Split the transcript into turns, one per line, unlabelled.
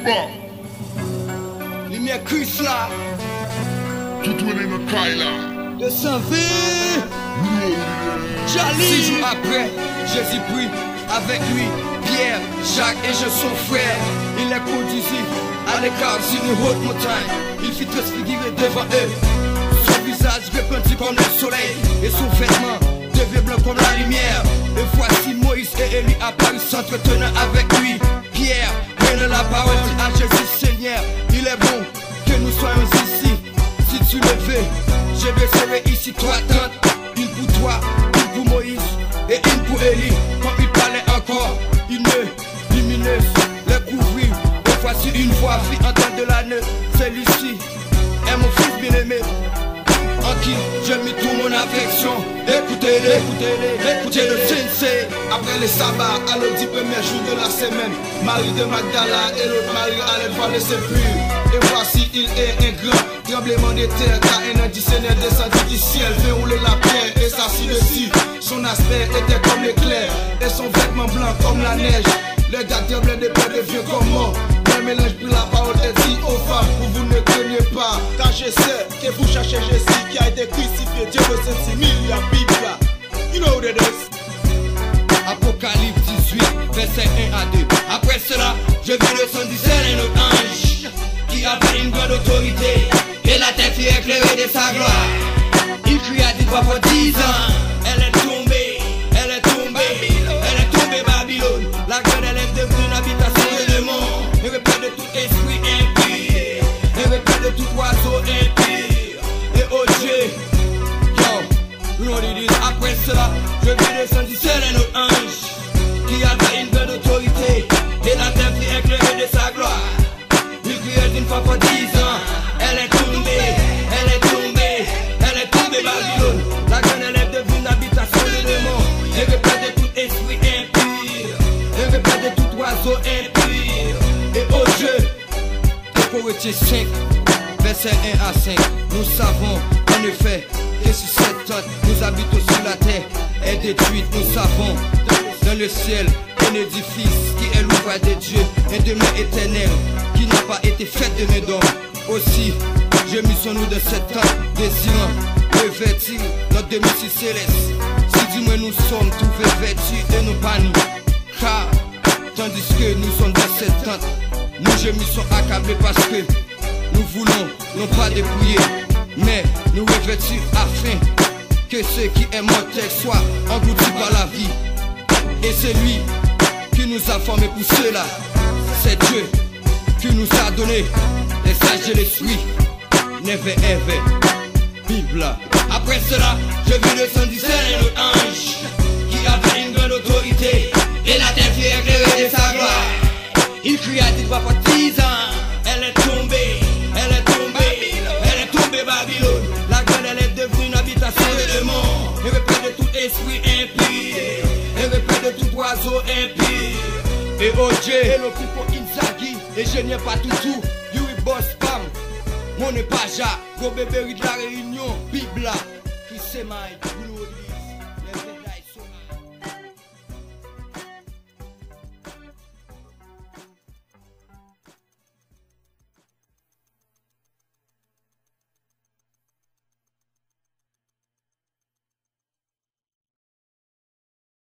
Booba.
Lumière Chris là.
Tout est dans Kaila.
220. Jali. 6 jours après, Jésus prie avec lui. Pierre, Jacques et Jean son frère. Il les conduisit à l'écart sur une haute montagne. Il fit transfigurer devant eux. Son visage répandit comme le soleil et son vêtement devient blanc comme la lumière. Et voici Moïse et Élie apparus s'entretenant avec lui. Pierre, prenant la parole, dit à Jésus, Seigneur, il est bon que nous soyons ici. Si tu le veux, je vais serrer ici 3 tentes, une pour toi, une pour Moïse et une pour Élie. Quand il parlait encore, une lumineuse le couvrit. Et voici une voix fit entendre de l'âne, celui-ci est mon fils bien-aimé, en qui je mis toute mon affection. Écoutez-le, écoutez le sensei.
Après le sabbat, à l'audi premier jour de la semaine, Marie de Magdala et l'autre Marie allaient voir le sépulcre. Et voici il est un grand tremblement de terre, car un additionnaire descendit du ciel, fait rouler la pierre et s'assit dessus. Son aspect était comme l'éclair et son vêtement blanc comme la neige. Le gars tremblait de peur devient comme mort. Le mélange prit la parole et dit aux femmes, vous ne craignez pas, car je sais que vous cherchez Jésus qui a été crucifié. Dieu le sait, il y a Bible. You know what it is.
Apocalypse 18, verset 1 à 2. Après cela, je vis le son du ciel un autre ange qui avait une grande autorité, et la terre fut éclairée de sa gloire. Il cria d'une voix pour 10 ans, elle est tombée, elle est tombée, elle est tombée Babylone. La grande elle est devenue une habitation de démons, et repère de tout esprit impur, et repère de tout oiseau impur. Et oh Dieu, yo, you know what it is. Après cela, je vis le son du ciel un autre ange qui avait une grande autorité, et la terre fut éclairée de sa gloire. Il criait d'une fois pour 10 ans, elle est tombée, elle est tombée, elle est tombée Babylone. La grande elle est devenue une habitation de démons, et repère de tout esprit impur, et repère de tout oiseau impur. Et oh Dieu, Corinthiens 5, verset 1 à 5, nous savons en effet que sur cette terre nous habitons sur la terre est détruite. Nous savons dans le ciel un édifice qui est l'ouvrage de Dieu, un demeure éternel qui n'a pas été fait de mes dons. Aussi, je mis-nous de cette terre désirant revêtir notre domicile céleste. Si du moins nous sommes tous revêtus et nous pas nous, car tandis que nous sommes dans cette tente, nous gémissons accablés parce que nous voulons non pas dépouiller, mais nous revêtir afin que ce qui est mortel soit englouti par la vie. Et c'est lui qui nous a formés pour cela. C'est Dieu qui nous a donné les sages et les suies. Never ever, Bible. Après cela, je vis le son du ciel et l'autre ange qui avait une grande autorité, et la terre fut éclairée de sa gloire. Il cria d'une voix pour 10 ans, elle est tombée, elle est tombée, elle est tombée Babylone. La grande elle est devenue une habitation de démons, et repère de tout esprit impur, et repère de tout oiseau impur. Et oh Dieu, hello people Inzaghi, et je n'ai pas tout, Yuri Boss Pam, mon Paja, go bébé de la Réunion, Bibla, qui c'est Mike.